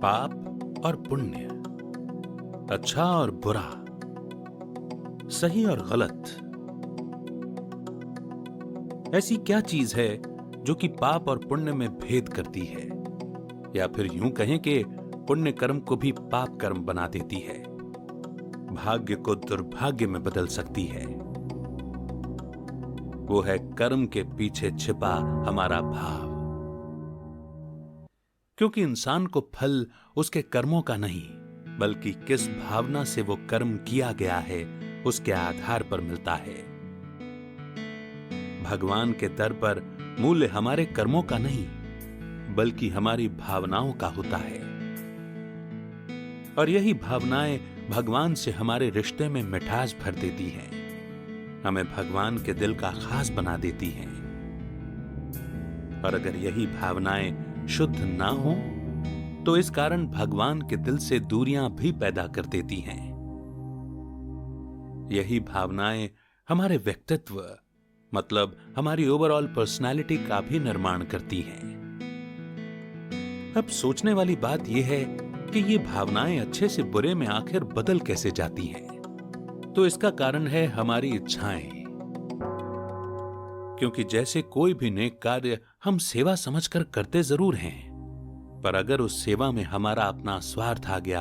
पाप और पुण्य, अच्छा और बुरा, सही और गलत। ऐसी क्या चीज है जो कि पाप और पुण्य में भेद करती है, या फिर यूं कहें कि पुण्य कर्म को भी पाप कर्म बना देती है, भाग्य को दुर्भाग्य में बदल सकती है? वो है कर्म के पीछे छिपा हमारा भाव। क्योंकि इंसान को फल उसके कर्मों का नहीं, बल्कि किस भावना से वो कर्म किया गया है उसके आधार पर मिलता है। भगवान के दर पर मूल्य हमारे कर्मों का नहीं, बल्कि हमारी भावनाओं का होता है। और यही भावनाएं भगवान से हमारे रिश्ते में मिठास भर देती हैं, हमें भगवान के दिल का खास बना देती हैं। और अगर यही भावनाएं शुद्ध ना हो तो इस कारण भगवान के दिल से दूरियां भी पैदा कर देती हैं। यही भावनाएं हमारे व्यक्तित्व, मतलब हमारी ओवरऑल पर्सनालिटी का भी निर्माण करती हैं। अब सोचने वाली बात यह है कि ये भावनाएं अच्छे से बुरे में आखिर बदल कैसे जाती हैं? तो इसका कारण है हमारी इच्छाएं। क्योंकि जैसे कोई भी नेक कार्य हम सेवा समझकर करते जरूर हैं, पर अगर उस सेवा में हमारा अपना स्वार्थ आ गया,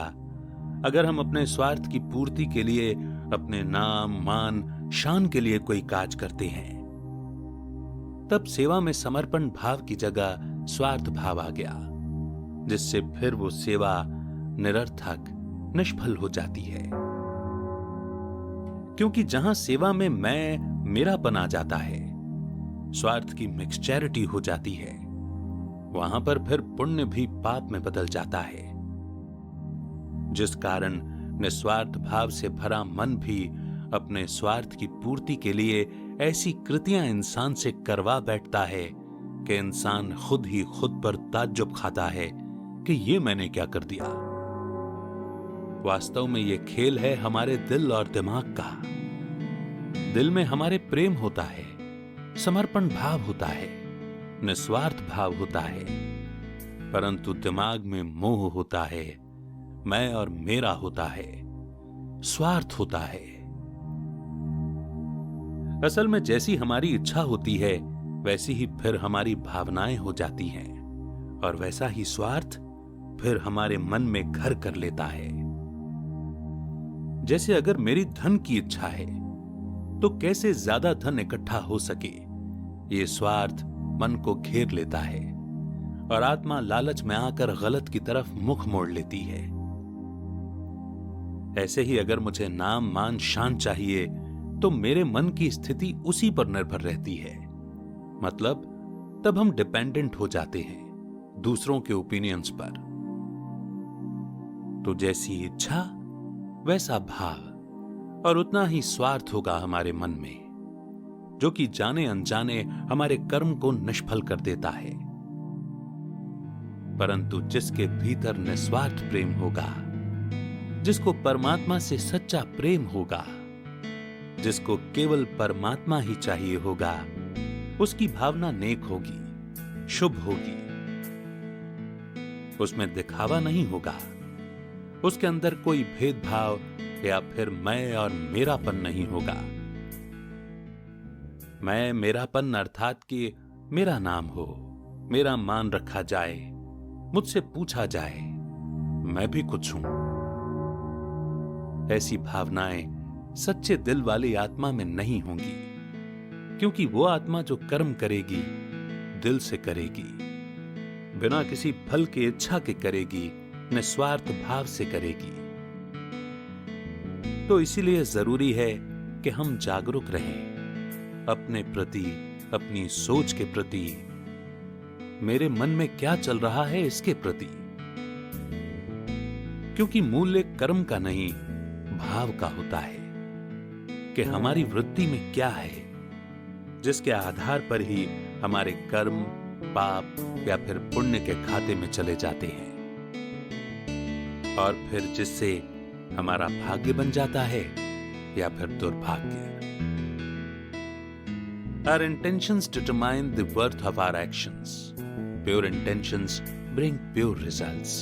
अगर हम अपने स्वार्थ की पूर्ति के लिए, अपने नाम मान शान के लिए कोई काज करते हैं, तब सेवा में समर्पण भाव की जगह स्वार्थ भाव आ गया, जिससे फिर वो सेवा निरर्थक, निष्फल हो जाती है। क्योंकि जहां सेवा में मैं मेरापन आ जाता है, स्वार्थ की मिक्सचैरिटी हो जाती है, वहां पर फिर पुण्य भी पाप में बदल जाता है, जिस कारण निस्वार्थ भाव से भरा मन भी अपने स्वार्थ की पूर्ति के लिए ऐसी कृतियां इंसान से करवा बैठता है कि इंसान खुद ही खुद पर ताज्जुब खाता है कि ये मैंने क्या कर दिया। वास्तव में ये खेल है हमारे दिल और दिमाग का। दिल में हमारे प्रेम होता है, समर्पण भाव होता है, निस्वार्थ भाव होता है, परंतु दिमाग में मोह होता है, मैं और मेरा होता है, स्वार्थ होता है। असल में जैसी हमारी इच्छा होती है वैसी ही फिर हमारी भावनाएं हो जाती हैं, और वैसा ही स्वार्थ फिर हमारे मन में घर कर लेता है। जैसे अगर मेरी धन की इच्छा है तो कैसे ज्यादा धन इकट्ठा हो सके, ये स्वार्थ मन को घेर लेता है, और आत्मा लालच में आकर गलत की तरफ मुख मोड़ लेती है। ऐसे ही अगर मुझे नाम मान शान चाहिए तो मेरे मन की स्थिति उसी पर निर्भर रहती है, मतलब तब हम डिपेंडेंट हो जाते हैं दूसरों के ओपिनियंस पर। तो जैसी इच्छा वैसा भाव, और उतना ही स्वार्थ होगा हमारे मन में, जो कि जाने अनजाने हमारे कर्म को निष्फल कर देता है। परंतु जिसके भीतर निस्वार्थ प्रेम होगा, जिसको परमात्मा से सच्चा प्रेम होगा, जिसको केवल परमात्मा ही चाहिए होगा, उसकी भावना नेक होगी, शुभ होगी। उसमें दिखावा नहीं होगा, उसके अंदर कोई भेदभाव या फिर मैं और मेरापन नहीं होगा। मैं मेरापन अर्थात कि मेरा नाम हो, मेरा मान रखा जाए, मुझसे पूछा जाए मैं भी कुछ हूं। ऐसी भावनाएं सच्चे दिल वाली आत्मा में नहीं होंगी, क्योंकि वो आत्मा जो कर्म करेगी दिल से करेगी, बिना किसी फल की इच्छा के करेगी, निस्वार्थ भाव से करेगी। तो इसीलिए जरूरी है कि हम जागरूक रहें अपने प्रति, अपनी सोच के प्रति, मेरे मन में क्या चल रहा है इसके प्रति। क्योंकि मूल्य कर्म का नहीं भाव का होता है कि हमारी वृत्ति में क्या है, जिसके आधार पर ही हमारे कर्म पाप या फिर पुण्य के खाते में चले जाते हैं, और फिर जिससे हमारा भाग्य बन जाता है या फिर दुर्भाग्य। Our intentions determine the worth of our actions. Pure intentions bring pure results.